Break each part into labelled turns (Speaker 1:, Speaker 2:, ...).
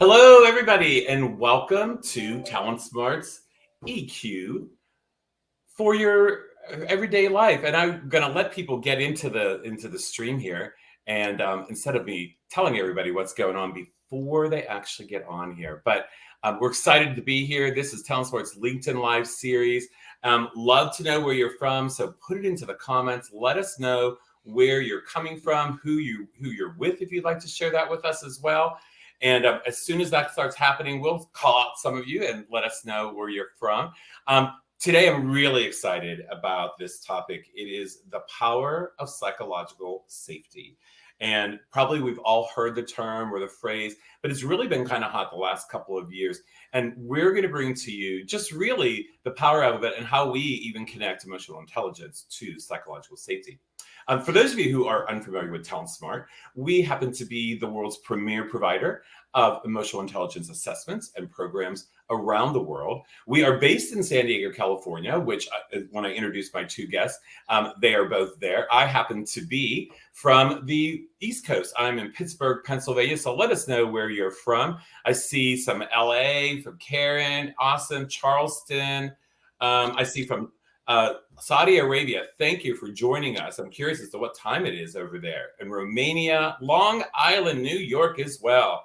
Speaker 1: Hello, everybody, and welcome to Talent Smart's EQ for your everyday life. And I'm going to let people get into the stream here, and instead of me telling everybody what's going on before they actually get on here, but we're excited to be here. This is Talent Smart's LinkedIn Live series. Love to know where you're from, so put it into the comments. Let us know where you're coming from, who you're with, if you'd like to share that with us as well. And as soon as that starts happening, we'll call out some of you and let us know where you're from. Today, I'm really excited about this topic. It is the power of psychological safety. And probably we've all heard the term or the phrase, but it's really been kind of hot the last couple of years. And we're going to bring to you just really the power of it and how we even connect emotional intelligence to psychological safety. For those of you who are unfamiliar with Talent Smart, we happen to be the world's premier provider of emotional intelligence assessments and programs around the world. We are based in San Diego, California, which when I introduce my two guests, they are both there. I happen to be from the East Coast. I'm in Pittsburgh, Pennsylvania. So let us know where you're from. I see some LA from Karen, awesome, Charleston. I see from Saudi Arabia, thank you for joining us. I'm curious as to what time it is over there. In Romania, Long Island, New York as well.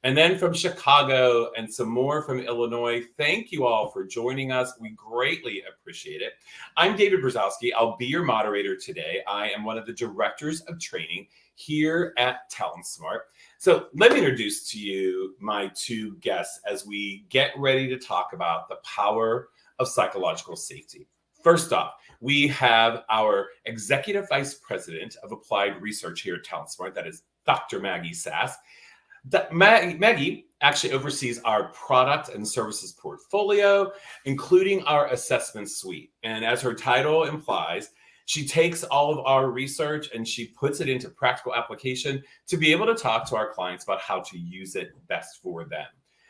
Speaker 1: And then from Chicago and some more from Illinois. Thank you all for joining us. We greatly appreciate it. I'm David Brzezowski. I'll be your moderator today. I am one of the directors of training here at Talent Smart. So let me introduce to you my two guests as we get ready to talk about the power of psychological safety. First off, we have our Executive Vice President of Applied Research here at Talent Smart. That is Dr. Maggie Sass. Maggie actually oversees our product and services portfolio, including our assessment suite. And as her title implies, she takes all of our research and she puts it into practical application to be able to talk to our clients about how to use it best for them.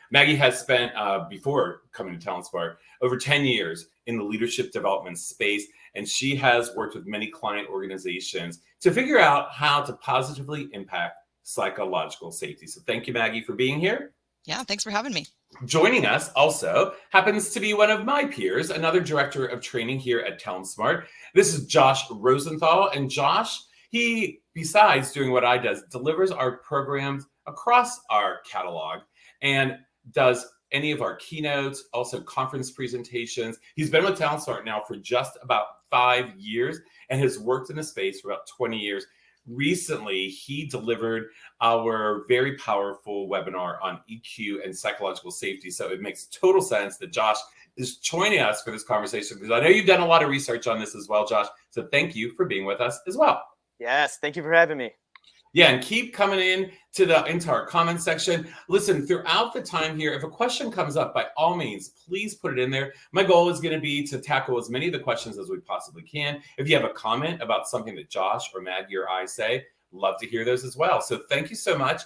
Speaker 1: Maggie has spent, before coming to Talent Smart, over 10 years in the leadership development space, and she has worked with many client organizations to figure out how to positively impact psychological safety. So thank you, Maggie, for being here.
Speaker 2: Yeah, thanks for having me.
Speaker 1: Joining us also happens to be one of my peers, another director of training here at Talent Smart. This is Josh Rosenthal. And Josh, he, besides doing what I does, delivers our programs across our catalog and does any of our keynotes, also conference presentations. He's been with Talent Smart now for just about 5 years and has worked in the space for about 20 years. Recently, he delivered our very powerful webinar on EQ and psychological safety. So it makes total sense that Josh is joining us for this conversation because I know you've done a lot of research on this as well, Josh. So thank you for being with us as well.
Speaker 3: Yes, thank you for having me.
Speaker 1: Yeah, and keep coming into our comment section. Listen, throughout the time here, if a question comes up, by all means, please put it in there. My goal is going to be to tackle as many of the questions as we possibly can. If you have a comment about something that Josh or Maggie or I say, love to hear those as well. So thank you so much.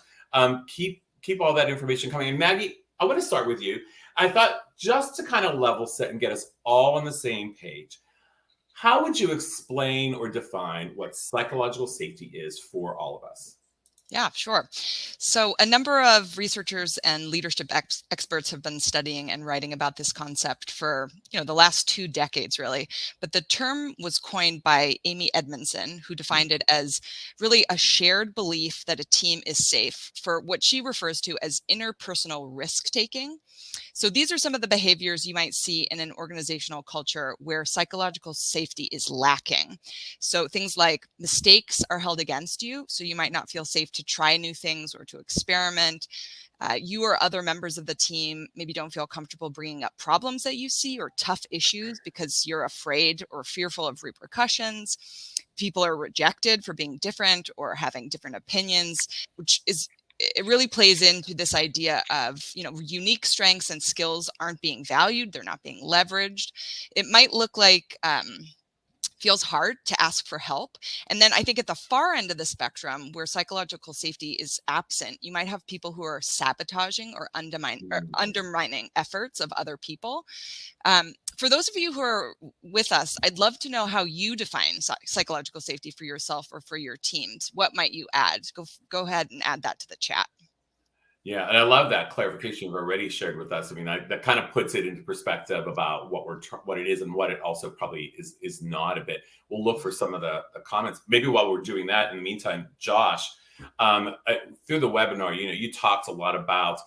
Speaker 1: Keep all that information coming. And Maggie, I want to start with you. I thought just to kind of level set and get us all on the same page, how would you explain or define what psychological safety is for all of us?
Speaker 2: Yeah, sure. So a number of researchers and leadership experts have been studying and writing about this concept for, the last 2 decades, really. But the term was coined by Amy Edmondson, who defined it as really a shared belief that a team is safe for what she refers to as interpersonal risk-taking. So these are some of the behaviors you might see in an organizational culture where psychological safety is lacking. So things like mistakes are held against you, so you might not feel safe to try new things or to experiment. You or other members of the team maybe don't feel comfortable bringing up problems that you see or tough issues because you're afraid or fearful of repercussions. People are rejected for being different or having different opinions, it really plays into this idea of, unique strengths and skills aren't being valued. They're not being leveraged. It might look like feels hard to ask for help. And then I think at the far end of the spectrum, where psychological safety is absent, you might have people who are sabotaging or undermining efforts of other people. For those of you who are with us, I'd love to know how you define psychological safety for yourself or for your teams. What might you add? Go ahead and add that to the chat.
Speaker 1: Yeah, and I love that clarification you've already shared with us. I mean, that kind of puts it into perspective about what it is and what it also probably is not a bit. We'll look for some of the comments. Maybe while we're doing that, in the meantime, Josh, through the webinar, you talked a lot about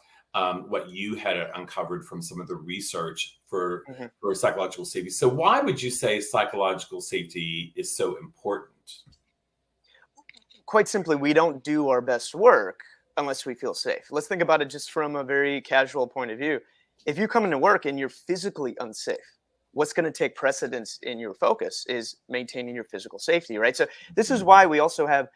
Speaker 1: what you had uncovered from some of the research for
Speaker 3: Mhm.
Speaker 1: for psychological safety. So, why would you say psychological safety is so important?
Speaker 3: Quite simply, we don't do our best work unless we feel safe. Let's think about it just from a very casual point of view. If you come into work and you're physically unsafe, what's going to take precedence in your focus is maintaining your physical safety, right? So, this is why we also have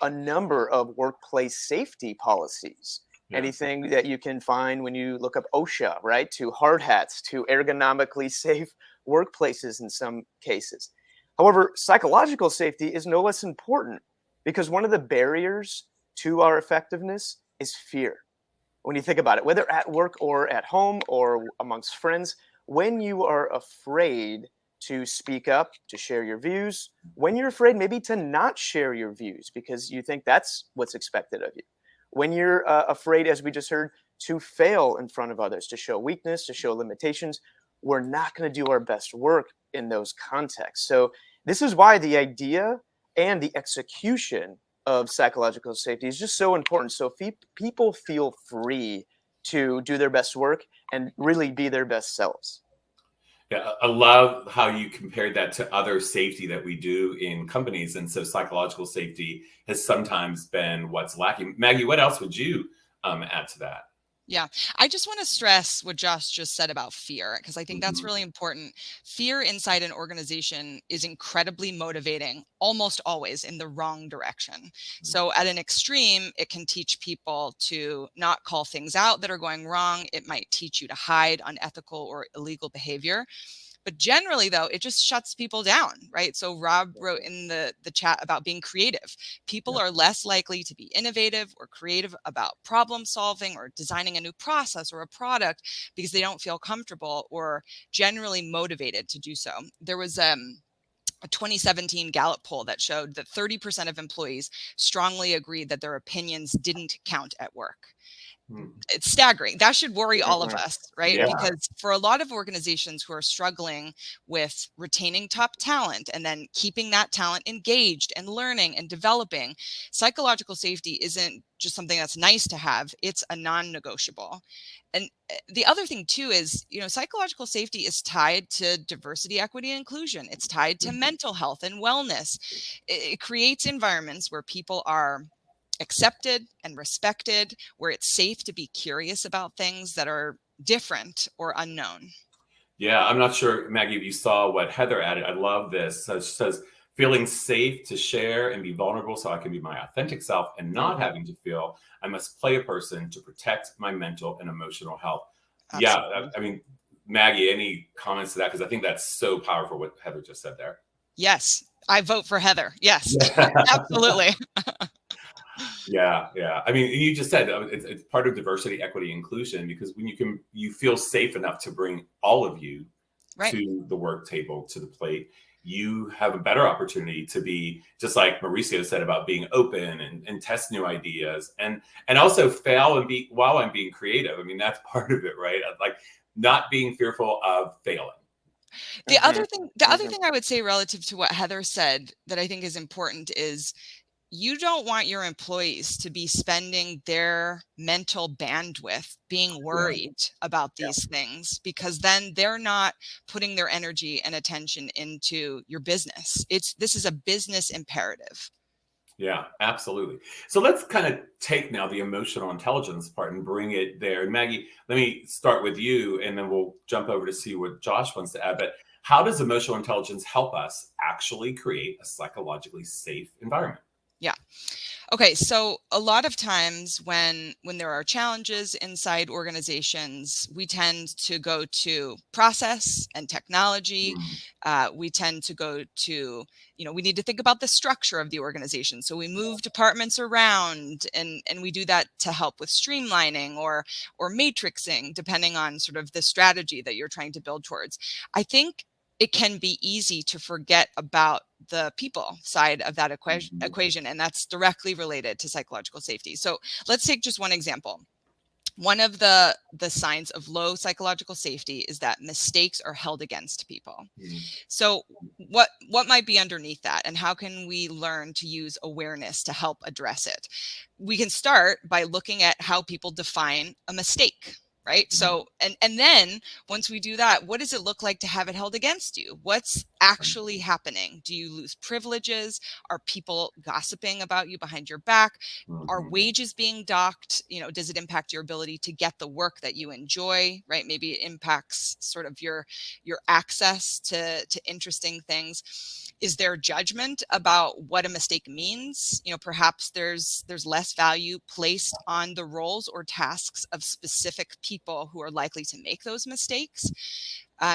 Speaker 3: a number of workplace safety policies.
Speaker 1: Yeah.
Speaker 3: Anything that you can find when you look up OSHA, right? To hard hats, to ergonomically safe workplaces in some cases. However, psychological safety is no less important because one of the barriers to our effectiveness is fear. When you think about it, whether at work or at home or amongst friends, when you are afraid to speak up, to share your views, when you're afraid maybe to not share your views because you think that's what's expected of you, when you're afraid, as we just heard, to fail in front of others, to show weakness, to show limitations, we're not going to do our best work in those contexts. So, this is why the idea and the execution of psychological safety is just so important. So people feel free to do their best work and really be their best selves.
Speaker 1: Yeah, I love how you compared that to other safety that we do in companies. And so psychological safety has sometimes been what's lacking. Maggie, what else would you add to that?
Speaker 2: Yeah, I just want to stress what Josh just said about fear, because I think that's
Speaker 1: Mhm.
Speaker 2: really important. Fear inside an organization is incredibly motivating, almost always in the wrong direction. So, at an extreme, it can teach people to not call things out that are going wrong. It might teach you to hide unethical or illegal behavior. But generally, though, it just shuts people down, right? So Rob wrote in the chat about being creative. People
Speaker 1: Yeah.
Speaker 2: are less likely to be innovative or creative about problem solving or designing a new process or a product because they don't feel comfortable or generally motivated to do so. There was a 2017 Gallup poll that showed that 30% of employees strongly agreed that their opinions didn't count at work.
Speaker 1: Mhm.
Speaker 2: It's staggering. That should worry all of
Speaker 3: Mhm.
Speaker 2: us, right?
Speaker 1: Yeah.
Speaker 3: Yeah.
Speaker 2: Because for a lot of organizations who are struggling with retaining top talent and then keeping that talent engaged and learning and developing, psychological safety isn't just something that's nice to have, it's a non-negotiable. And the other thing too is, psychological safety is tied to diversity, equity, and inclusion. It's tied to
Speaker 1: Mhm.
Speaker 2: mental health and wellness. It creates environments where people are accepted and respected, where it's safe to be curious about things that are different or unknown.
Speaker 1: Yeah, I'm not sure, Maggie, if you saw what Heather added. I love this. So she says, feeling safe to share and be vulnerable so I can be my authentic self and not
Speaker 3: Mhm.
Speaker 1: having to feel I must play a person to protect my mental and emotional health. Yeah,
Speaker 2: Absolutely.
Speaker 1: I mean, Maggie, any comments to that? Because I think that's so powerful what Heather just said there.
Speaker 2: Yes, I vote for Heather. Yes,
Speaker 1: Yeah.
Speaker 2: absolutely.
Speaker 1: Yeah, yeah. I mean, you just said it's part of diversity, equity, inclusion because when you feel safe enough to bring all of you
Speaker 2: Right.
Speaker 1: to the work table, to the plate, you have a better opportunity to be just like Mauricio said about being open and test new ideas and also fail and be while I'm being creative. I mean, that's part of it, right? Like not being fearful of failing.
Speaker 2: The other
Speaker 3: Mhm.
Speaker 2: thing, the other
Speaker 3: Mhm.
Speaker 2: thing I would say relative to what Heather said that I think is important is you don't want your employees to be spending their mental bandwidth being
Speaker 1: Yeah,
Speaker 2: worried about
Speaker 3: Yeah.
Speaker 2: these things because then they're not putting their energy and attention into your business. This is a business imperative.
Speaker 1: yeah, absolutely. So let's kind of take now the emotional intelligence part and bring it there. And Maggie, let me start with you, and then we'll jump over to see what Josh wants to add. But how does emotional intelligence help us actually create a psychologically safe environment?
Speaker 2: Yeah. Okay, so a lot of times when there are challenges inside organizations, we tend to go to process and technology.
Speaker 1: Mm,
Speaker 2: We tend to go to, we need to think about the structure of the organization. So we move departments around, and we do that to help with streamlining or matrixing, depending on sort of the strategy that you're trying to build towards. I think it can be easy to forget about the people side of that
Speaker 1: mhm.
Speaker 2: equation, and that's directly related to psychological safety. So let's take just one example. One of the signs of low psychological safety is that mistakes are held against people. So what might be underneath that, and how can we learn to use awareness to help address it? We can start by looking at how people define a mistake, right? So, and then once we do that, what does it look like to have it held against you? What's actually happening? Do you lose privileges? Are people gossiping about you behind your back? Are wages being docked? Does it impact your ability to get the work that you enjoy, right? Maybe it impacts sort of your access to interesting things. Is there judgment about what a mistake means? Perhaps there's less value placed on the roles or tasks of specific people who are likely to make those mistakes.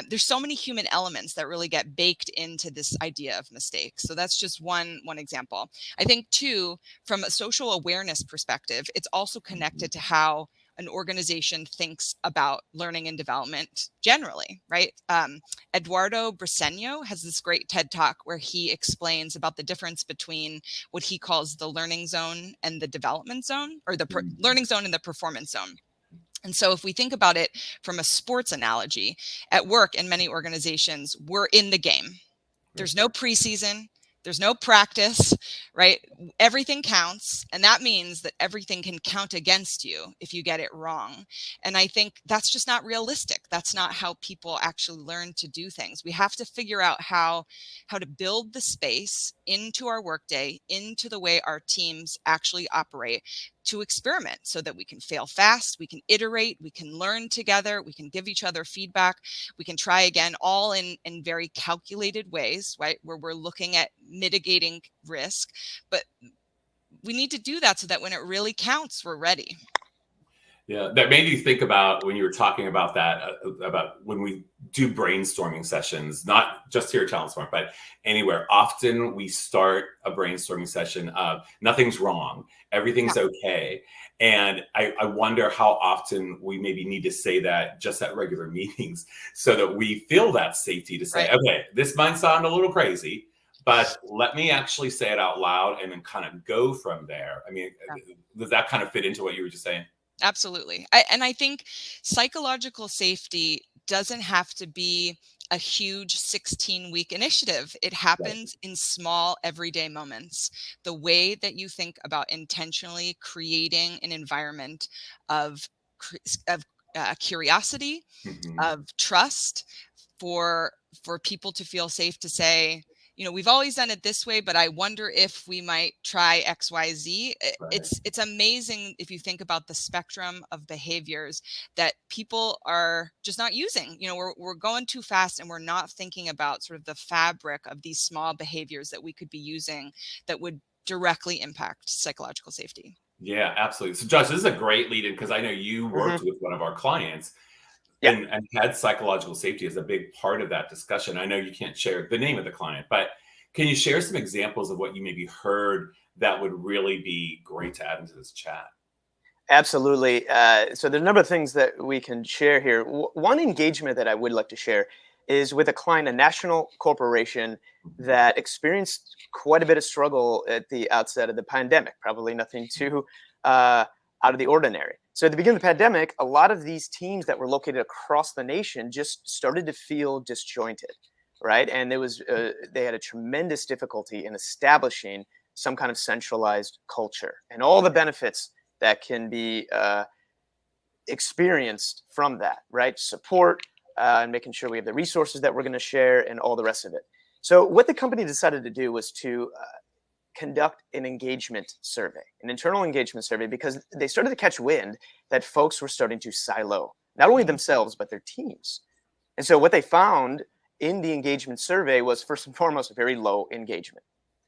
Speaker 2: There's so many human elements that really get baked into this idea of mistakes. So that's just one example. I think too, from a social awareness perspective, it's also connected to how an organization thinks about learning and development generally, right? Eduardo Briseño has this great TED Talk where he explains about the difference between what he calls the learning zone and the development zone, or the learning zone and the performance zone. And so if we think about it from a sports analogy, at work in many organizations, we're in the game. There's no preseason. There's no practice, right? Everything counts. And that means that everything can count against you if you get it wrong. And I think that's just not realistic. That's not how people actually learn to do things. We have to figure out how to build the space into our workday, into the way our teams actually operate, to experiment so that we can fail fast, we can iterate, we can learn together, we can give each other feedback, we can try again, all in very calculated ways, right? Where we're looking at mitigating risk. But we need to do that so that when it really counts, we're ready.
Speaker 1: Yeah, that made you think about when you were talking about that, about when we do brainstorming sessions, not just here at Talent Smart, but anywhere. Often we start a brainstorming session of nothing's wrong, everything's okay. And I wonder how often we maybe need to say that just at regular meetings so that we feel that safety to say, okay, this might sound a little crazy, but let me actually say it out loud and then kind of go from there. I mean, does that kind of fit into what you were just saying?
Speaker 2: Absolutely. I think psychological safety doesn't have to be a huge 16-week initiative. It happens in small everyday moments. The way that you think about intentionally creating an environment of curiosity, of trust, for people to feel safe to say, we've always done it this way, but I wonder if we might try XYZ. It's amazing if you think about the spectrum of behaviors that people are just not using. We're going too fast and we're not thinking about sort of the fabric of these small behaviors that we could be using that would directly impact psychological safety.
Speaker 1: Yeah, absolutely. So Josh, this is a great lead in because I know you worked with one of our clients and had psychological safety as a big part of that discussion. I know you can't share the name of the client, but can you share some examples of what you maybe heard that would really be great to add into this chat?
Speaker 3: Absolutely. So there's a number of things that we can share here. One engagement that I would like to share is with a client, a national corporation that experienced quite a bit of struggle at the outset of the pandemic, probably nothing too out of the ordinary. So at the beginning of the pandemic, a lot of these teams that were located across the nation just started to feel disjointed, right? And there was they had a tremendous difficulty in establishing some kind of centralized culture and all the benefits that can be experienced from that, right? Support and making sure we have the resources that we're going to share and all the rest of it. So what the company decided to do was to conduct an engagement survey, an internal engagement survey, because they started to catch wind that folks were starting to silo, not only themselves, but their teams. And so what they found in the engagement survey was, first and foremost, very low engagement,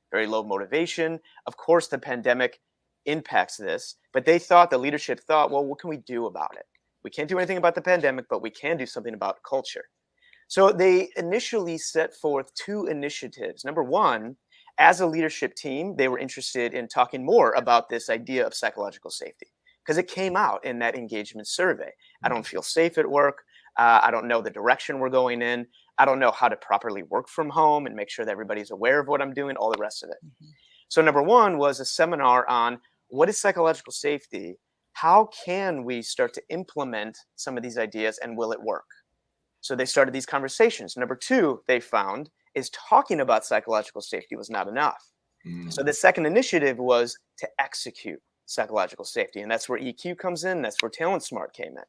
Speaker 3: very low motivation. Of course, the pandemic impacts this, but the leadership thought, well, what can we do about it? We can't do anything about the pandemic, but we can do something about culture. So they initially set forth two initiatives. Number one, as a leadership team, they were interested in talking more about this idea of psychological safety because it came out in that engagement survey. I don't feel safe at work. I don't know the direction we're going in. I don't know how to properly work from home and make sure that everybody's aware of what I'm doing, all the rest of it. So number one was a seminar on what is psychological safety how can we start to implement some of these ideas, and will it work? So they started these conversations. Number two, they found, is talking about psychological safety was not enough. So
Speaker 1: Mm.
Speaker 3: the second initiative was to execute psychological safety. And that's where EQ comes in. That's where Talent Smart came in.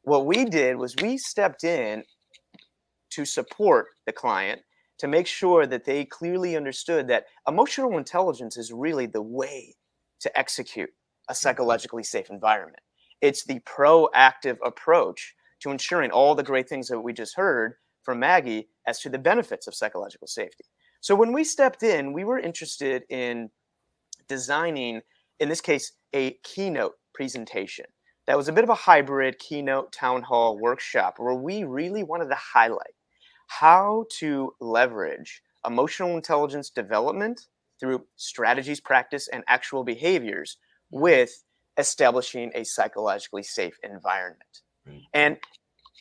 Speaker 3: What we did was we stepped in to support the client to make sure that they clearly understood that emotional intelligence is really the way to execute a psychologically safe environment. It's the proactive approach to ensuring all the great things that we just heard from Maggie as to the benefits of psychological safety. So when we stepped in, we were interested in designing, in this case, a keynote presentation. That was a bit of a hybrid keynote town hall workshop where we really wanted to highlight how to leverage emotional intelligence development through strategies, practice, and actual behaviors with establishing a psychologically safe environment.
Speaker 1: Right.
Speaker 3: And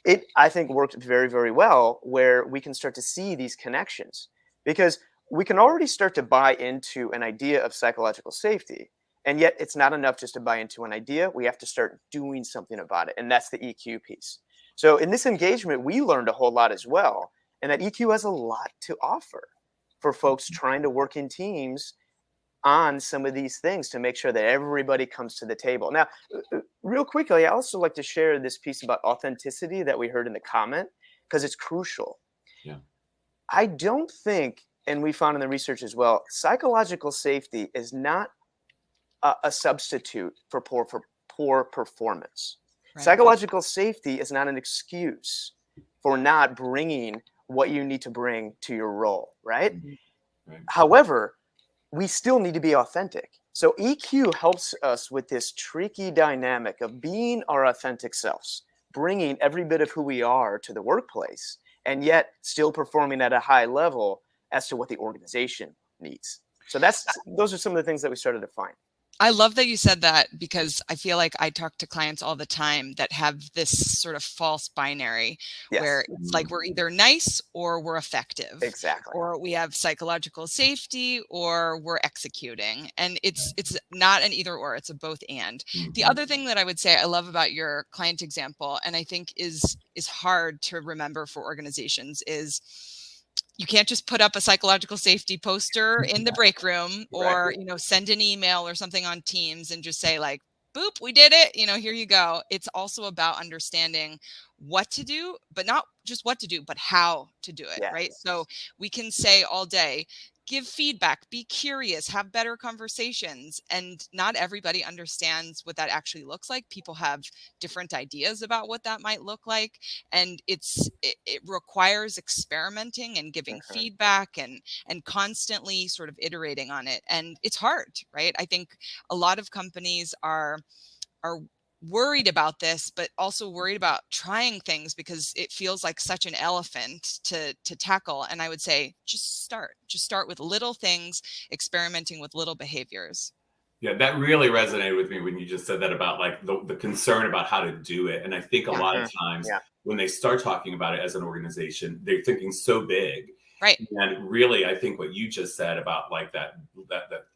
Speaker 3: it, I think, worked very, very well where we can start to see these connections because we can already start to buy into an idea of psychological safety. And yet it's not enough just to buy into an idea. We have to start doing something about it. And that's the EQ piece. So in this engagement, we learned a whole lot as well. And that EQ has a lot to offer for folks trying to work in teams on some of these things to make sure that everybody comes to the table. Now, real quickly, I also like to share this piece about authenticity that we heard in the comment because it's crucial.
Speaker 1: Yeah.
Speaker 3: I don't think, and we found in the research as well, psychological safety is not a substitute for poor performance.
Speaker 2: Right.
Speaker 3: Psychological safety is not an excuse for not bringing what you need to bring to your role, right?
Speaker 1: Right.
Speaker 3: However, we still need to be authentic. So EQ helps us with this tricky dynamic of being our authentic selves, bringing every bit of who we are to the workplace, and yet still performing at a high level as to what the organization needs. So those are some of the things that we started to find.
Speaker 2: I love that you said that because I feel like I talk to clients all the time that have this sort of false binary where
Speaker 3: Yes,
Speaker 2: it's like we're either nice or we're effective,
Speaker 3: exactly.
Speaker 2: or we have psychological safety or we're executing. And it's not an either or, it's a both and. The other thing that I would say I love about your client example, and I think is hard to remember for organizations, is you can't just put up a psychological safety poster in the break room or, send an email or something on Teams and just say like, boop, we did it. Here you go. It's also about understanding what to do, but not just what to do, but how to do it.
Speaker 3: Yes.
Speaker 2: Right. So we can say all day, give feedback, be curious, have better conversations. And not everybody understands what that actually looks like. People have different ideas about what that might look like. And it requires experimenting and giving feedback and constantly sort of iterating on it. And it's hard, right? I think a lot of companies are worried about this, but also worried about trying things because it feels like such an elephant to tackle. And I would say, just start with little things, experimenting with little behaviors.
Speaker 1: Yeah, that really resonated with me when you just said that about like the concern about how to do it. And I think a lot of times when they start talking about it as an organization, they're thinking so big.
Speaker 2: Right.
Speaker 1: And really, I think what you just said about like that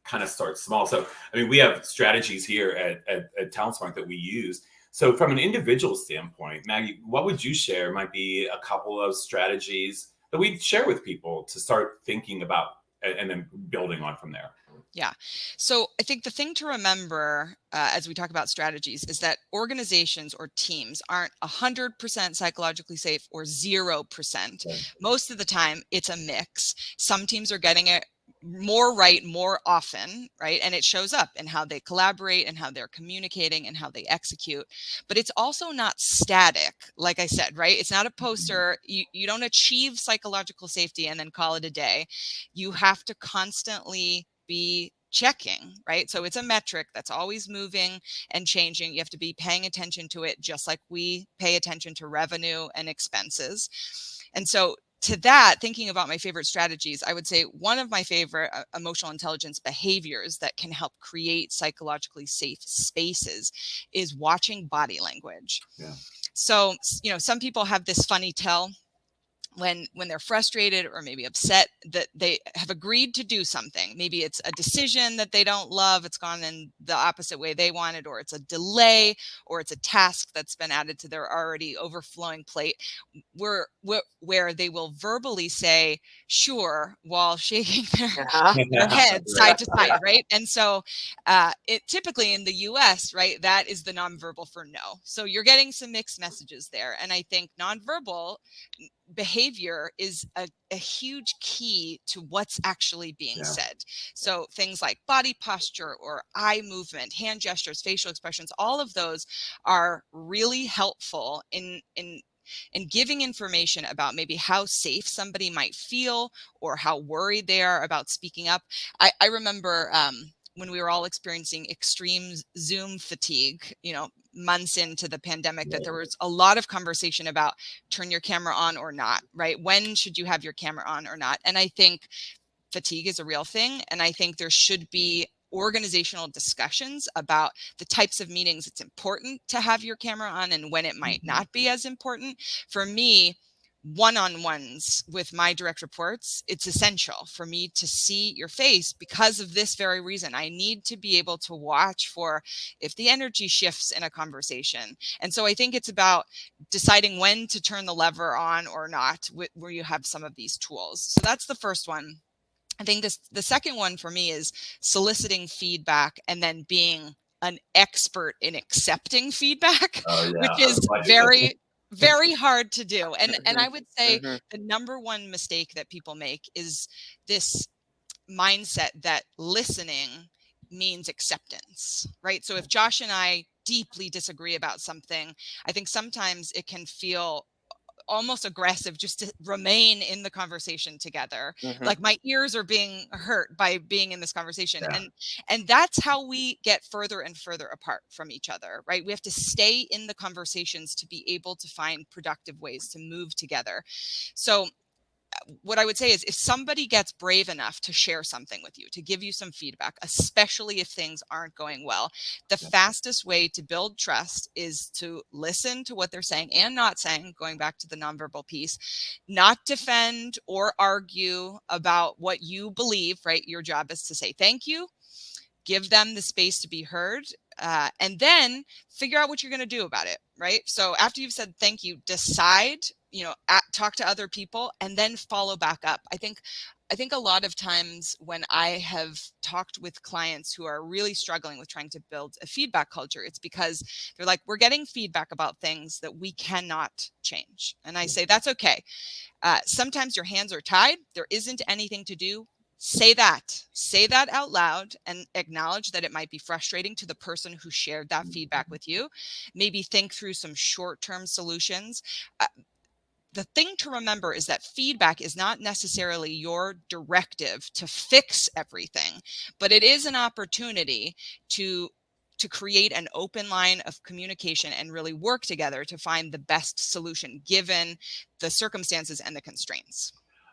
Speaker 1: kind of starts small. So, I mean, we have strategies here at Talent Smart that we use. So from an individual standpoint, Maggie, what would you share might be a couple of strategies that we'd share with people to start thinking about and then building on from there?
Speaker 2: Yeah. So I think the thing to remember as we talk about strategies is that organizations or teams aren't 100% psychologically safe or 0%.
Speaker 1: Right.
Speaker 2: Most of the time, it's a mix. Some teams are getting it more right more often, right? And it shows up in how they collaborate and how they're communicating and how they execute. But it's also not static, like I said, right? It's not a poster. You don't achieve psychological safety and then call it a day. You have to constantly be checking, right? So it's a metric that's always moving and changing. You have to be paying attention to it, just like we pay attention to revenue and expenses. And so to that, thinking about my favorite strategies, I would say one of my favorite emotional intelligence behaviors that can help create psychologically safe spaces is watching body language.
Speaker 1: Yeah.
Speaker 2: So, some people have this funny tell when they're frustrated or maybe upset that they have agreed to do something. Maybe it's a decision that they don't love, it's gone in the opposite way they wanted, or it's a delay, or it's a task that's been added to their already overflowing plate, where they will verbally say sure while shaking their head side to side, right? And so it typically in the US, right, that is the nonverbal for no. So you're getting some mixed messages there. And I think nonverbal behavior is a huge key to what's actually being said. So things like body posture or eye movement, hand gestures, facial expressions, all of those are really helpful in giving information about maybe how safe somebody might feel or how worried they are about speaking up. I remember when we were all experiencing extreme Zoom fatigue, months into the pandemic, that there was a lot of conversation about turn your camera on or not, right? When should you have your camera on or not? And I think fatigue is a real thing. And I think there should be organizational discussions about the types of meetings it's important to have your camera on and when it might not be as important. For me, one-on-ones with my direct reports, it's essential for me to see your face because of this very reason. I need to be able to watch for if the energy shifts in a conversation. And so I think it's about deciding when to turn the lever on or not, where you have some of these tools. So that's the first one. I think the second one for me is soliciting feedback and then being an expert in accepting feedback, which is very, very hard to do. And I would say the number one mistake that people make is this mindset that listening means acceptance, right? So if Josh and I deeply disagree about something, I think sometimes it can feel almost aggressive just to remain in the conversation together. Like my ears are being hurt by being in this conversation. And that's how we get further and further apart from each other, right? We have to stay in the conversations to be able to find productive ways to move together. So what I would say is if somebody gets brave enough to share something with you, to give you some feedback, especially if things aren't going well, the fastest way to build trust is to listen to what they're saying and not saying, going back to the nonverbal piece, not defend or argue about what you believe, right? Your job is to say thank you, give them the space to be heard, and then figure out what you're going to do about it, right? So after you've said thank you, decide, talk to other people, and then follow back up. I think a lot of times when I have talked with clients who are really struggling with trying to build a feedback culture, it's because they're like, we're getting feedback about things that we cannot change. And I say, that's okay. Sometimes your hands are tied. There isn't anything to do. Say that out loud and acknowledge that it might be frustrating to the person who shared that feedback with you. Maybe think through some short-term solutions. The thing to remember is that feedback is not necessarily your directive to fix everything, but it is an opportunity to create an open line of communication and really work together to find the best solution given the circumstances and the constraints.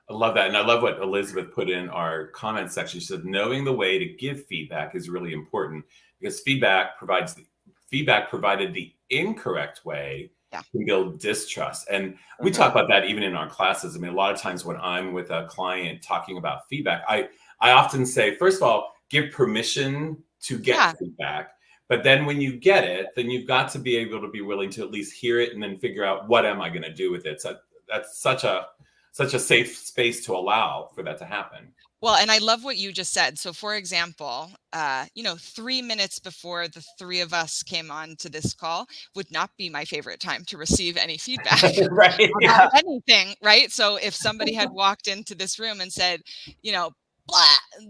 Speaker 1: I love that. And I love what Elizabeth put in our comment section. She said, knowing the way to give feedback is really important because feedback provided the incorrect way can build distrust. And we talk about that even in our classes. I mean, a lot of times when I'm with a client talking about feedback, I often say, first of all, give permission to get feedback. But then when you get it, then you've got to be able to be willing to at least hear it and then figure out what am I going to do with it. So that's such a safe space to allow for that to happen.
Speaker 2: Well, and I love what you just said. So for example, 3 minutes before the three of us came on to this call would not be my favorite time to receive any feedback about anything, right? So if somebody had walked into this room and said, blah,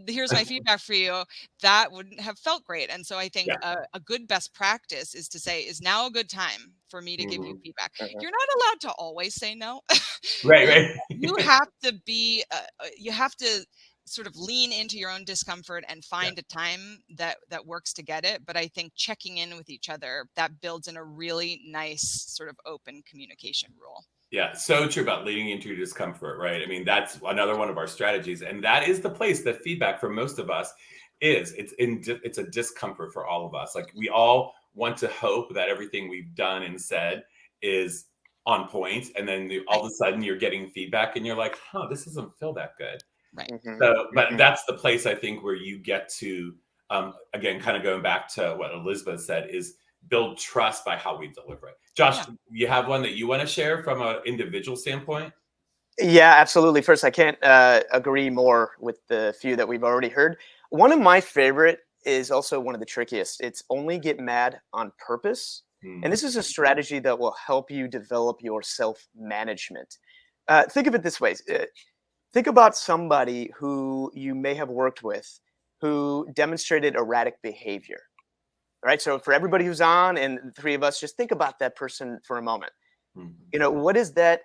Speaker 2: here's my feedback for you, that wouldn't have felt great. And so I think a good best practice is to say, is now a good time for me to give you feedback? You're not allowed to always say no.
Speaker 1: Right.
Speaker 2: You have to be, you have to sort of lean into your own discomfort and find a time that works to get it. But I think checking in with each other, that builds in a really nice sort of open communication rule.
Speaker 1: Yeah, so true about leaning into your discomfort, right? I mean, that's another one of our strategies. And that is the place that feedback for most of us is. It's a discomfort for all of us. Like we all want to hope that everything we've done and said is on point, and then all of a sudden you're getting feedback and you're like, huh, this doesn't feel that good.
Speaker 2: Right.
Speaker 1: So, but that's the place I think where you get to, again, kind of going back to what Elizabeth said, is build trust by how we deliver it. Josh, you have one that you want to share from an individual standpoint?
Speaker 3: Yeah, absolutely. First, I can't agree more with the few that we've already heard. One of my favorite is also one of the trickiest. It's only get mad on purpose. And this is a strategy that will help you develop your self-management. Think of it this way. Think about somebody who you may have worked with who demonstrated erratic behavior. All right. So for everybody who's on and the three of us, just think about that person for a moment. You know, what does that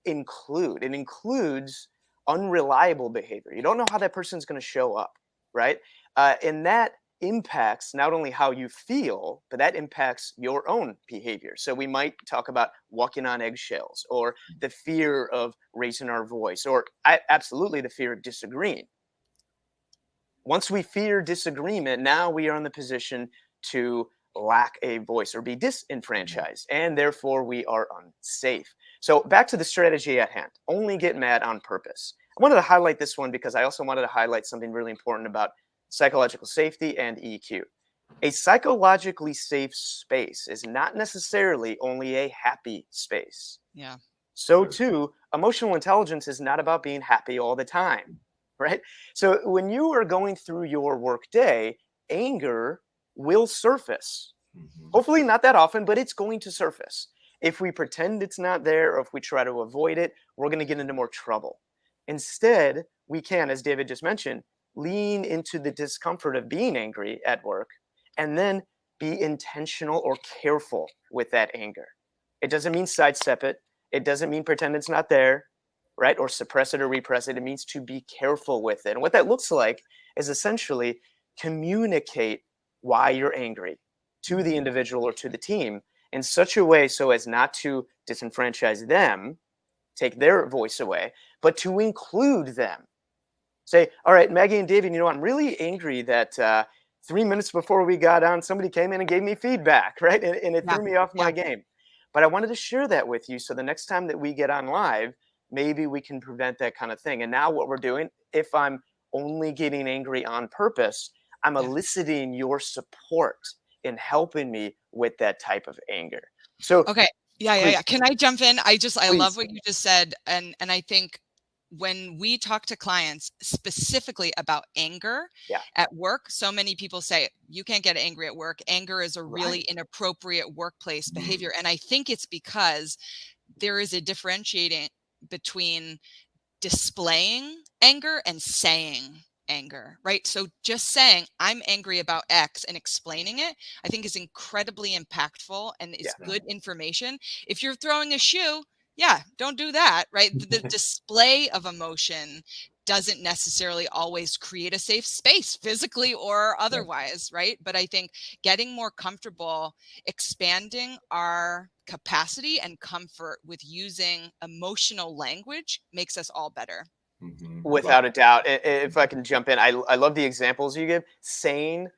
Speaker 3: include? It includes unreliable behavior. You don't know how that person's going to show up, right? And that impacts not only how you feel, but that impacts your own behavior. So we might talk about walking on eggshells, or the fear of raising our voice, or absolutely the fear of disagreeing. Once we fear disagreement, now we are in the position to lack a voice or be disenfranchised, and therefore we are unsafe. So back to the strategy at hand, only get mad on purpose. I wanted to highlight this one because I also wanted to highlight something really important about psychological safety and EQ. A psychologically safe space is not necessarily only a happy space.
Speaker 2: Yeah.
Speaker 3: So too, emotional intelligence is not about being happy all the time, right? So when you are going through your work day, anger will surface. Hopefully not that often, but it's going to surface. If we pretend it's not there, or if we try to avoid it, we're going to get into more trouble. Instead, we can, as David just mentioned, lean into the discomfort of being angry at work, and then be intentional or careful with that anger. It doesn't mean sidestep it. It doesn't mean pretend it's not there, right? Or suppress it or repress it. It means to be careful with it. And what that looks like is essentially communicate why you're angry to the individual or to the team in such a way so as not to disenfranchise them, take their voice away, but to include them. Say, all right, Maggie and David, you know, I'm really angry that 3 minutes before we got on, somebody came in and gave me feedback, right? And it threw me off my game. But I wanted to share that with you so the next time that we get on live, maybe we can prevent that kind of thing. And now what we're doing, if I'm only getting angry on purpose, I'm eliciting your support in helping me with that type of anger. So
Speaker 2: okay. Yeah. Can I jump in? I love what you just said. And I think when we talk to clients specifically about anger at work, so many people say, you can't get angry at work. Anger is a really inappropriate workplace behavior. And I think it's because there is a differentiating between displaying anger and saying anger, right? So just saying I'm angry about X and explaining it, I think is incredibly impactful and is good information. If you're throwing a shoe, don't do that, right? The display of emotion doesn't necessarily always create a safe space, physically or otherwise, right? But I think getting more comfortable expanding our capacity and comfort with using emotional language makes us all better.
Speaker 3: Without a doubt. If I can jump in, I love the examples you give, saying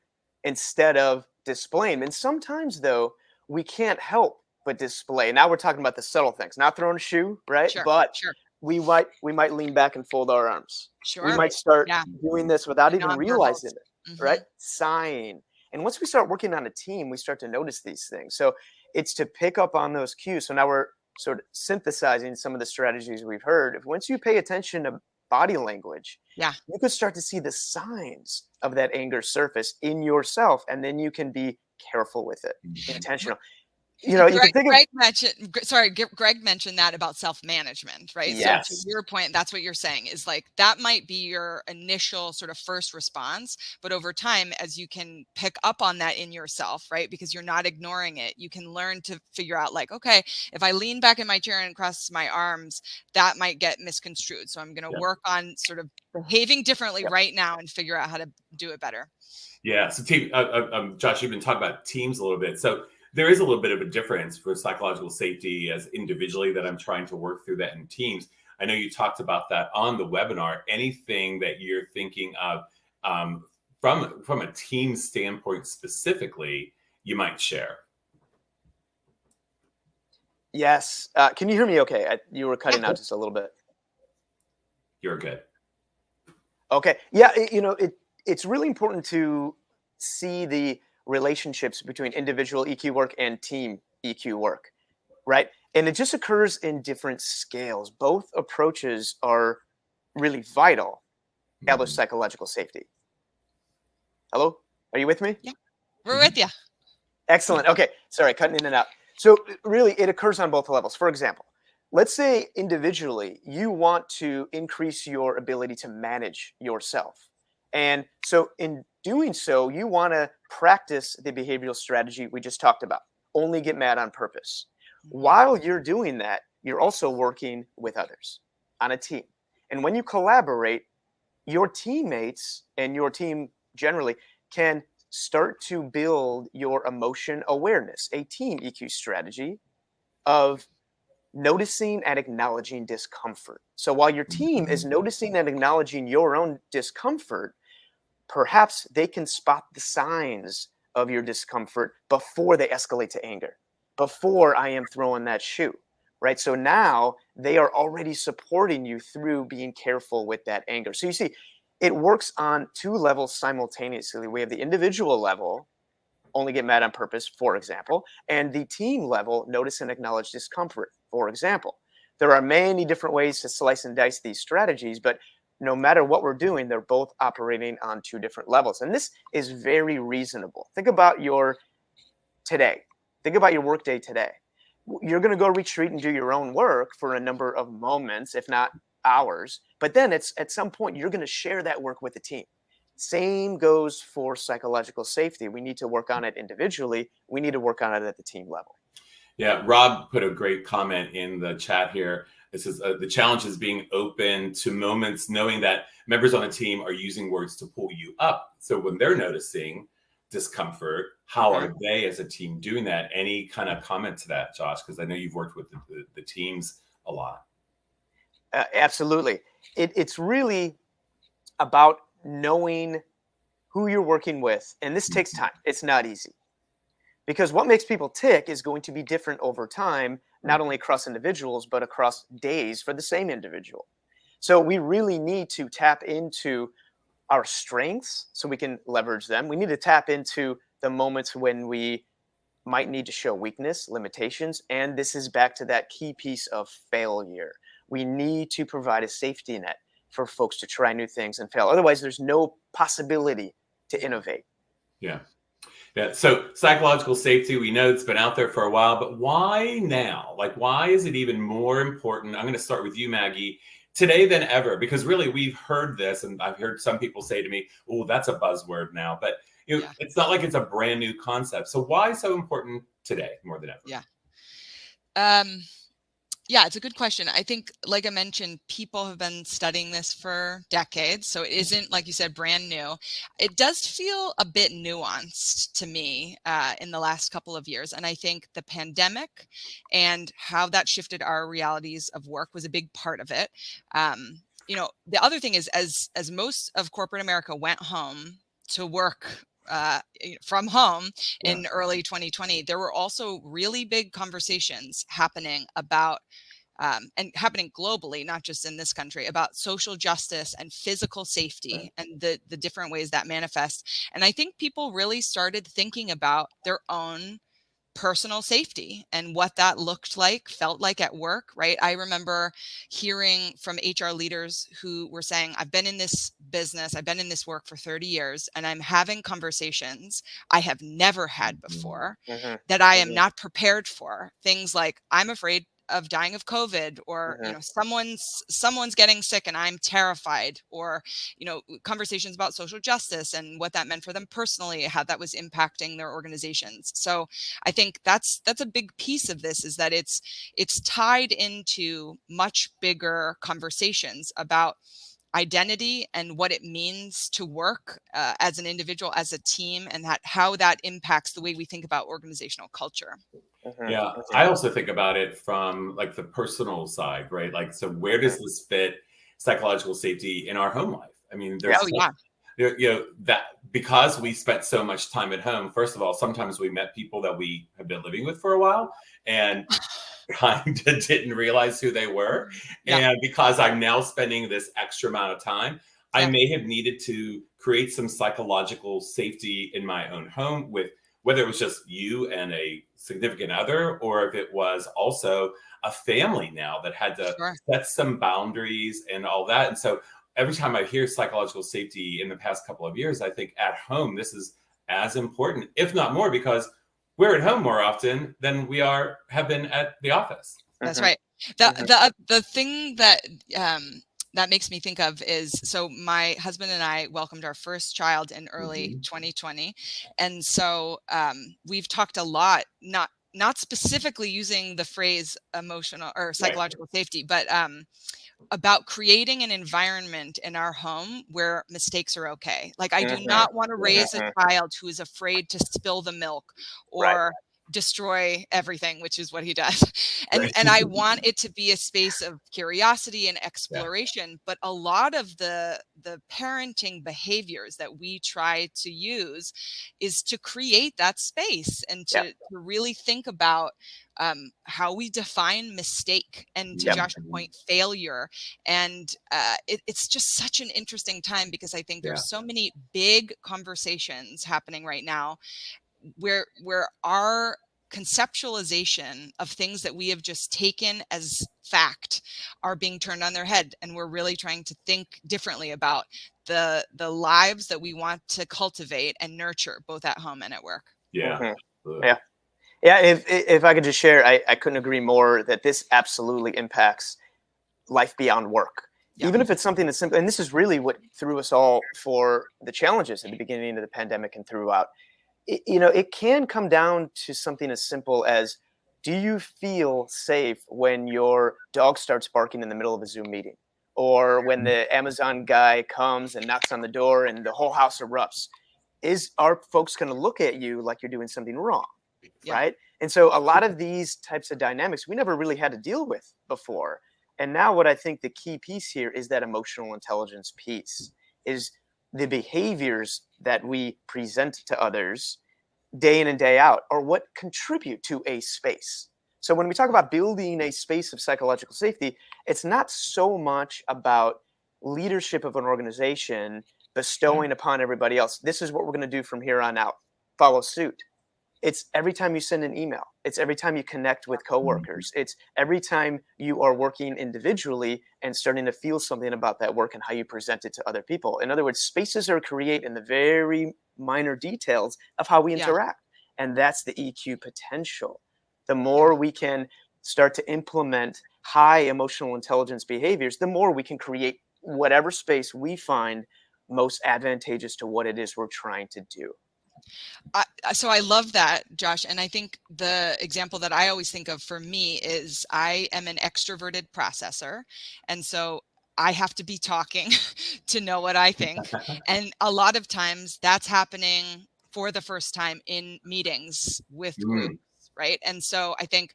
Speaker 3: instead of displaying. And sometimes, though, we can't help but display. Now we're talking about the subtle things, not throwing a shoe, right? But we might lean back and fold our arms. We might start doing this without even realizing it, right? Sighing. And once we start working on a team, we start to notice these things. So it's to pick up on those cues. So now we're sort of synthesizing some of the strategies we've heard. If once you pay attention to body language, you could start to see the signs of that anger surface in yourself, and then you can be careful with it, intentional. You know,
Speaker 2: Greg mentioned that about self-management, right?
Speaker 3: Yes.
Speaker 2: So to your point, that's what you're saying is like, that might be your initial sort of first response, but over time, as you can pick up on that in yourself, right? Because you're not ignoring it, you can learn to figure out like, okay, if I lean back in my chair and cross my arms, that might get misconstrued. So I'm going to work on sort of behaving differently right now and figure out how to do it better.
Speaker 1: Yeah. So team, Josh, you've been talking about teams a little bit. So there is a little bit of a difference for psychological safety as individually that I'm trying to work through that in teams. I know you talked about that on the webinar. Anything that you're thinking of from a team standpoint specifically, you might share.
Speaker 3: Yes. Can you hear me okay? You were cutting out just a little bit.
Speaker 1: You're good.
Speaker 3: Okay. Yeah, it's really important to see the relationships between individual EQ work and team EQ work, right? And it just occurs in different scales. Both approaches are really vital to establish
Speaker 1: Mhm.
Speaker 3: psychological safety. Hello? Are you with me?
Speaker 2: Yeah, we're
Speaker 1: Mhm.
Speaker 2: with you.
Speaker 3: Excellent. Okay. Sorry, cutting in and out. So really, it occurs on both levels. For example, let's say individually you want to increase your ability to manage yourself. And so in doing so, you want to practice the behavioral strategy we just talked about. Only get mad on purpose.
Speaker 2: Mhm.
Speaker 3: While you're doing that, you're also working with others on a team. And when you collaborate, your teammates and your team generally can start to build your emotion awareness, a team EQ strategy of noticing and acknowledging discomfort. So while your team is
Speaker 1: Mhm.
Speaker 3: noticing and acknowledging your own discomfort, perhaps they can spot the signs of your discomfort before they escalate to anger, before I am throwing that shoe, right? So now they are already supporting you through being careful with that anger. So you see, it works on two levels simultaneously. We have the individual level, only get mad on purpose, for example, and the team level, notice and acknowledge discomfort, for example. There are many different ways to slice and dice these strategies, but no matter what we're doing, they're both operating on two different levels. And this is very reasonable. Think about your today. Think about your workday today. You're going to go retreat and do your own work for a number of moments, if not hours. But then it's at some point you're going to share that work with the team. Same goes for psychological safety. We need to work on it individually. We need to work on it at the team level.
Speaker 1: Yeah, Rob put a great comment in the chat here. This is the challenge is being open to moments, knowing that members on a team are using words to pull you up. So when they're noticing discomfort, how
Speaker 3: Mhm.
Speaker 1: are they as a team doing that? Any kind of comment to that, Josh? Because I know you've worked with the teams a lot.
Speaker 3: Absolutely. It's really about knowing who you're working with. And this takes time. It's not easy. Because what makes people tick is going to be different over time, not only across individuals, but across days for the same individual. So we really need to tap into our strengths so we can leverage them. We need to tap into the moments when we might need to show weakness, limitations, and this is back to that key piece of failure. We need to provide a safety net for folks to try new things and fail. Otherwise, there's no possibility to innovate.
Speaker 1: Yeah. Yeah. So psychological safety, we know it's been out there for a while, but why now? Like, why is it even more important? I'm going to start with you, Maggie, today than ever, because really we've heard this, and I've heard some people say to me, "Oh, that's a buzzword now," but
Speaker 2: Yeah.
Speaker 1: it's not like it's a brand new concept. So why so important today more than ever?
Speaker 2: Yeah. Um, Yeah, it's a good question. I think, like I mentioned, people have been studying this for decades. So it isn't, like you said, brand new. It does feel a bit nuanced to me in the last couple of years. And I think the pandemic and how that shifted our realities of work was a big part of it. The other thing is, as most of corporate America went home to work from home
Speaker 1: Yeah.
Speaker 2: in early 2020, there were also really big conversations happening about and happening globally, not just in this country, about social justice and physical safety and the different ways that manifest. And I think people really started thinking about their own personal safety and what that looked like, felt like at work, right? I remember hearing from HR leaders who were saying, I've been in this business, I've been in this work for 30 years, and I'm having conversations I have never had before
Speaker 3: Mhm,
Speaker 2: that I am
Speaker 3: mhm,
Speaker 2: not prepared for. Things like, I'm afraid of dying of COVID, or
Speaker 3: mhm,
Speaker 2: someone's getting sick and I'm terrified, or conversations about social justice and what that meant for them personally, how that was impacting their organizations. So I think that's a big piece of this, is that it's tied into much bigger conversations about identity and what it means to work as an individual, as a team, and how that impacts the way we think about organizational culture.
Speaker 3: mhm,
Speaker 1: Yeah,
Speaker 3: mhm.
Speaker 1: I also think about it from like the personal side, right? Like, so where does this fit psychological safety in our home life? I mean,
Speaker 3: Yeah.
Speaker 2: Oh yeah.
Speaker 1: that because we spent so much time at home. First of all, sometimes we met people that we have been living with for a while, and kind of didn't realize who they were.
Speaker 2: Yeah.
Speaker 1: And because I'm now spending this extra amount of time, I
Speaker 2: Yeah.
Speaker 1: may have needed to create some psychological safety in my own home, with whether it was just you and a significant other, or if it was also a family now that had to
Speaker 2: Sure.
Speaker 1: set some boundaries and all that. And so every time I hear psychological safety in the past couple of years, I think at home, this is as important, if not more, because we're at home more often than we have been at the office.
Speaker 2: That's
Speaker 3: Mhm.
Speaker 2: right. The thing that that makes me think of is, so my husband and I welcomed our first child in early 2020, and so we've talked a lot, not specifically using the phrase emotional or psychological safety, but about creating an environment in our home where mistakes are okay. Like, I do not want to raise a child who is afraid to spill the milk
Speaker 3: Right.
Speaker 2: or destroy everything, which is what he does. And I want it to be a space of curiosity and exploration. But a lot of the parenting behaviors that we try to use is to create that space and to really think about how we define mistake, and to Josh's point, failure. And it's just such an interesting time, because I think there's so many big conversations happening right now where our conceptualization of things that we have just taken as fact are being turned on their head, and we're really trying to think differently about the lives that we want to cultivate and nurture, both at home and at work.
Speaker 3: Yeah. If I could just share, I couldn't agree more that this absolutely impacts life beyond work. Even if it's something that's simple, and this is really what threw us all for the challenges at the beginning of the pandemic and throughout. It can come down to something as simple as, do you feel safe when your dog starts barking in the middle of a Zoom meeting, or when the Amazon guy comes and knocks on the door and the whole house erupts? Are folks going to look at you like you're doing something wrong? Right? And so a lot of these types of dynamics we never really had to deal with before. And now what I think the key piece here is that emotional intelligence piece, is the behaviors that we present to others day in and day out are what contribute to a space. So when we talk about building a space of psychological safety, it's not so much about leadership of an organization bestowing upon everybody else, this is what we're going to do from here on out, follow suit. It's every time you send an email. It's every time you connect with coworkers. It's every time you are working individually and starting to feel something about that work and how you present it to other people. In other words, spaces are created in the very minor details of how we interact. And that's the EQ potential. The more we can start to implement high emotional intelligence behaviors, the more we can create whatever space we find most advantageous to what it is we're trying to do.
Speaker 2: So I love that, Josh. And I think the example that I always think of for me is, I am an extroverted processor. And so I have to be talking to know what I think. And a lot of times that's happening for the first time in meetings with groups, right? And so I think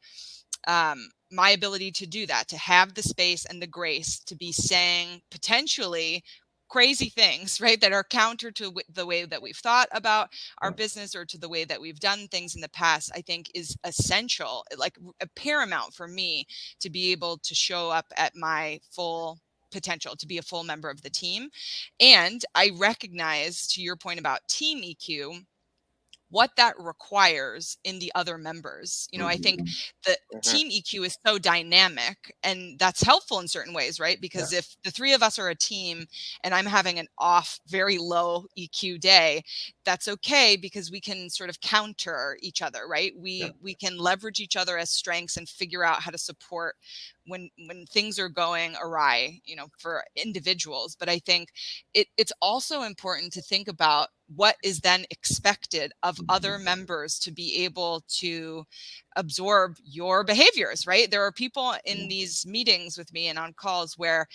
Speaker 2: my ability to do that, to have the space and the grace to be saying potentially crazy things, right, that are counter to the way that we've thought about our business, or to the way that we've done things in the past, I think is essential, like a paramount for me to be able to show up at my full potential, to be a full member of the team. And I recognize, to your point about team EQ, what that requires in the other members. I think the team EQ is so dynamic, and that's helpful in certain ways, right? Because if the three of us are a team and I'm having an off, very low EQ day, that's okay, because we can sort of counter each other, right? We can leverage each other as strengths and figure out how to support when things are going awry, for individuals. But I think it's also important to think about what is then expected of other members to be able to absorb your behaviors, right? There are people in these meetings with me and on calls where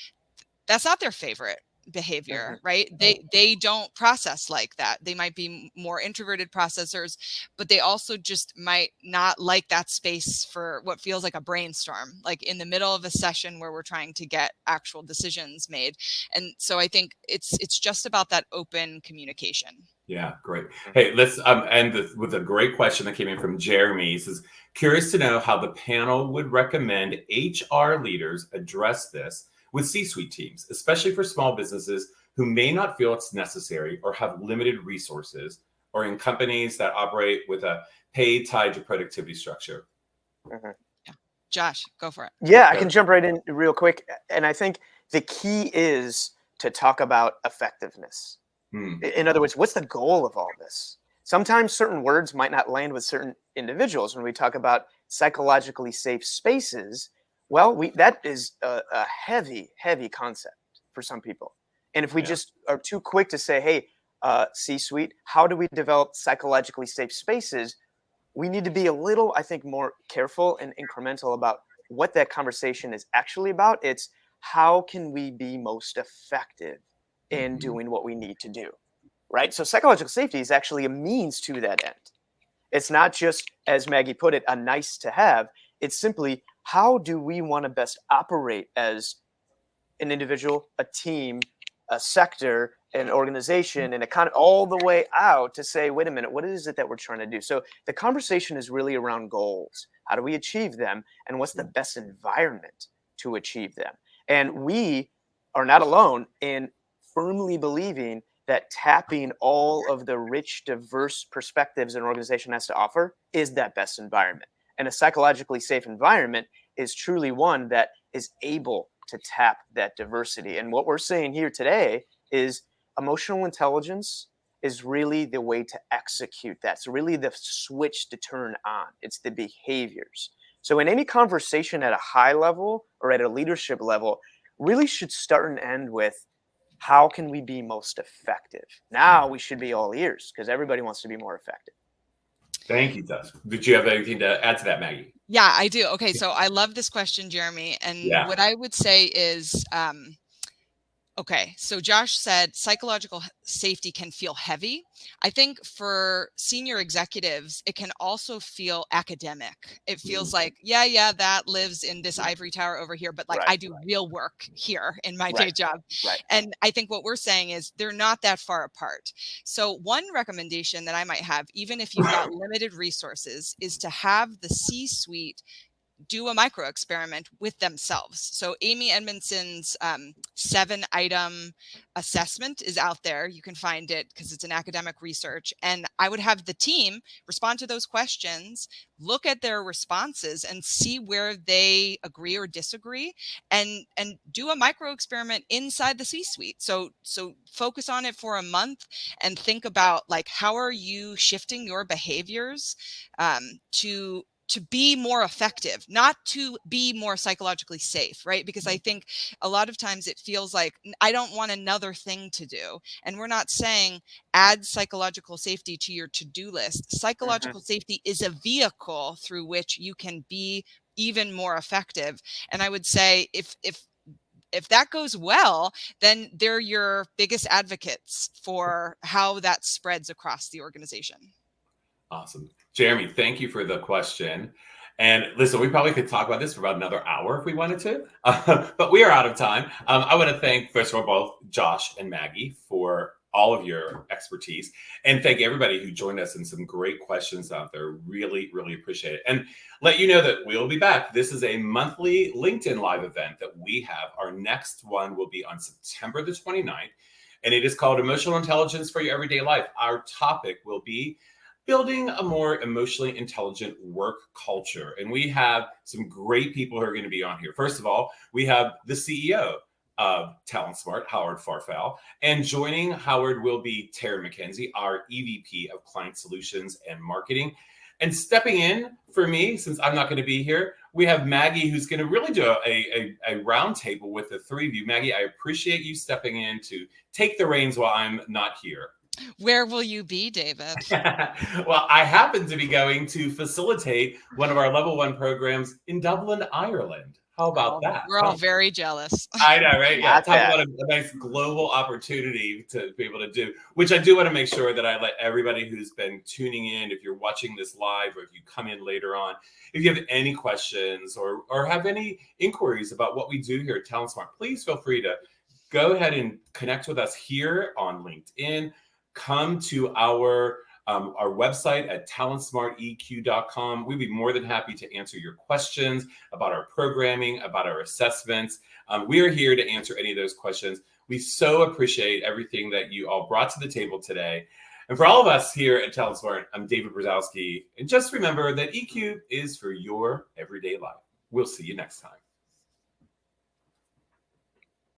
Speaker 2: that's not their favorite, behavior, right? They don't process like that. They might be more introverted processors, but they also just might not like that space for what feels like a brainstorm, like in the middle of a session where we're trying to get actual decisions made. And so I think it's just about that open communication.
Speaker 1: Yeah, great. Hey, let's end with a great question that came in from Jeremy. He says, curious to know how the panel would recommend HR leaders address this with C-suite teams, especially for small businesses who may not feel it's necessary or have limited resources, or in companies that operate with a pay tied to productivity structure.
Speaker 2: Yeah. Josh, go for it.
Speaker 3: Yeah, I can jump right in real quick. And I think the key is to talk about effectiveness. In other words, what's the goal of all this? Sometimes certain words might not land with certain individuals. When we talk about psychologically safe spaces, well, that is a heavy, heavy concept for some people. And if we just are too quick to say, hey, C-suite, how do we develop psychologically safe spaces? We need to be a little, I think, more careful and incremental about what that conversation is actually about. It's how can we be most effective in doing what we need to do, right? So psychological safety is actually a means to that end. It's not just, as Maggie put it, a nice to have. It's simply, how do we want to best operate as an individual, a team, a sector, an organization, and all the way out to say, wait a minute, what is it that we're trying to do? So the conversation is really around goals. How do we achieve them? And what's the best environment to achieve them? And we are not alone in firmly believing that tapping all of the rich, diverse perspectives an organization has to offer is that best environment. And a psychologically safe environment is truly one that is able to tap that diversity. And what we're saying here today is emotional intelligence is really the way to execute that. It's really the switch to turn on. It's the behaviors. So in any conversation at a high level or at a leadership level, really should start and end with, how can we be most effective? Now we should be all ears because everybody wants to be more effective.
Speaker 1: Thank you, Josh. Did you have anything to add to that, Maggie?
Speaker 2: Yeah, I do. Okay, so I love this question, Jeremy. And what I would say is, okay, so Josh said psychological safety can feel heavy. I think for senior executives, it can also feel academic. It feels like, yeah, that lives in this ivory tower over here, but like I do real work here in my day job. And I think what we're saying is they're not that far apart. So one recommendation that I might have, even if you've got limited resources, is to have the C-suite do a micro experiment with themselves. So Amy Edmondson's 7-item assessment is out there. You can find it because it's an academic research. And I would have the team respond to those questions, look at their responses and see where they agree or disagree, and do a micro experiment inside the C-suite. So focus on it for a month and think about, like, how are you shifting your behaviors to be more effective, not to be more psychologically safe, right? Because I think a lot of times it feels like I don't want another thing to do. And we're not saying add psychological safety to your to-do list. Psychological safety is a vehicle through which you can be even more effective. And I would say if that goes well, then they're your biggest advocates for how that spreads across the organization.
Speaker 1: Awesome. Jeremy, thank you for the question. And listen, we probably could talk about this for about another hour if we wanted to, but we are out of time. I want to thank, first of all, both Josh and Maggie for all of your expertise, and thank everybody who joined us and some great questions out there. Really, really appreciate it. And let you know that we'll be back. This is a monthly LinkedIn Live event that we have. Our next one will be on September the 29th, and it is called Emotional Intelligence for Your Everyday Life. Our topic will be building a more emotionally intelligent work culture. And we have some great people who are going to be on here. First of all, we have the CEO of Talent Smart, Howard Farfel. And joining Howard will be Tara McKenzie, our EVP of Client Solutions and Marketing. And stepping in for me, since I'm not going to be here, we have Maggie, who's going to really do a roundtable with the three of you. Maggie, I appreciate you stepping in to take the reins while I'm not here.
Speaker 2: Where will you be, David?
Speaker 1: Well, I happen to be going to facilitate one of our level 1 programs in Dublin, Ireland. How about that?
Speaker 2: We're all very jealous.
Speaker 1: I know, right? Yeah,
Speaker 3: Not
Speaker 1: talk
Speaker 3: bad.
Speaker 1: about a nice global opportunity to be able to do, which I do want to make sure that I let everybody who's been tuning in, if you're watching this live or if you come in later on, if you have any questions or have any inquiries about what we do here at Talent Smart, please feel free to go ahead and connect with us here on LinkedIn. Come to our website at talentsmarteq.com. We'd be more than happy to answer your questions about our programming, about our assessments. We are here to answer any of those questions. We so appreciate everything that you all brought to the table today. And for all of us here at Talent Smart, I'm David Brzezowski. And just remember that EQ is for your everyday life. We'll see you next time.